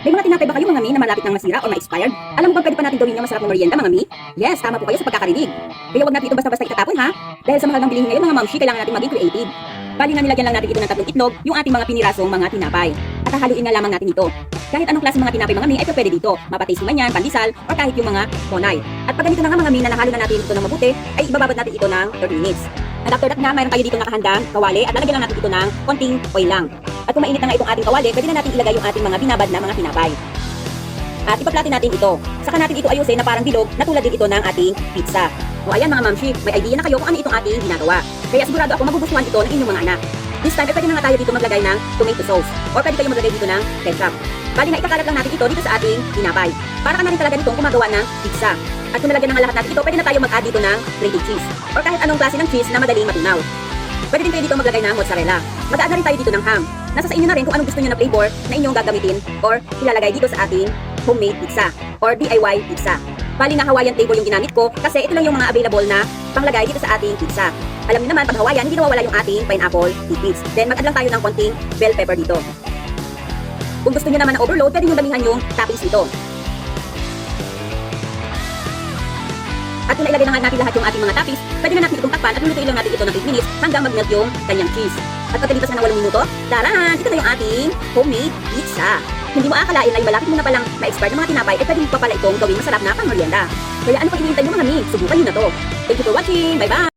May mga tinapay ba kayo mga mi na malapit nang masira o ma-expired? Alam mo ba pwede pa natin gawin yung masarap na merienda mga mi? Yes, tama po kayo sa pagkakarinig. Kaya wag natin ito basta-basta itatapon ha. Dahil sa mahal ng bilihin ngayon mga mamshi, kailangan natin maging creative. Bali nga nilagyan lang natin ito ng 3 itlog, yung ating mga pinirasong mga tinapay. At hahaluin nga lamang natin ito. Kahit anong klase mga tinapay mga mi ay pwede dito. Mapatasty man yan, pandesal, o kahit yung mga tonay. At pag ganito na nga mga mi na nahalo na natin ito ng mabuti, ay ibababad natin ito ng 30 minutes. At after that nga, mayroon tayo dito nakahandang kawali at lalagyan lang natin ito ng konting oil lang. At kung mainit na nga itong ating kawali, pwede na natin ilagay yung ating mga binabad na mga tinapay. At ipa-platin natin ito. Saka natin ito ayusin na parang bilog na tulad din ito ng ating pizza. O ayan mga mamshi, may idea na kayo kung ano itong ating ginagawa. Kaya sigurado ako magugustuhan ito ng inyong mga anak. This time, pwede na nga tayo dito maglagay ng tomato sauce. Or pwede kayo maglagay dito ng ketchup. Bali na ikakalat lang natin ito dito sa ating tinapay. Para ka na rin talaga ditong gumagawa ng pizza. At kung nalagyan na nga lahat natin ito, pwede na tayo mag-add dito ng grated cheese. Or kahit anong klase ng cheese na madaling matunaw. Pwede din kayo dito maglagay ng mozzarella. Mag-add na rin tayo dito ng ham. Nasa sa inyo na rin kung anong gusto nyo na flavor na inyong gagamitin or ilalagay dito sa ating homemade pizza or DIY pizza. Bali na Hawaiian flavor yung ginamit ko kasi ito lang yung mga available na panglagay dito sa ating pizza. Alam niyo naman, pag Hawaiian, hindi nawawala yung ating pineapple tidbits. Then mag-add lang tayo ng konting bell pepper dito. Kung gusto niyo naman na overload, pwede nyo damihan yung toppings dito. At kung nailagay na nga natin lahat yung ating mga toppings, pwede na natin itong takpan at lulutuin lang natin ito ng 8 minutes hanggang mag-melt yung kanyang cheese. At pagkalipas na ng 8 minuto, taran! Ito na yung ating homemade pizza. Hindi mo akalain ay malapit mo na palang ma-expire ng mga tinapay ay pwede mo pa pala itong gawing masarap na pang-merienda. Kaya ano pa hinihintay nyo mga mi? Subukan nyo na to. Thank you for watching. Bye-bye!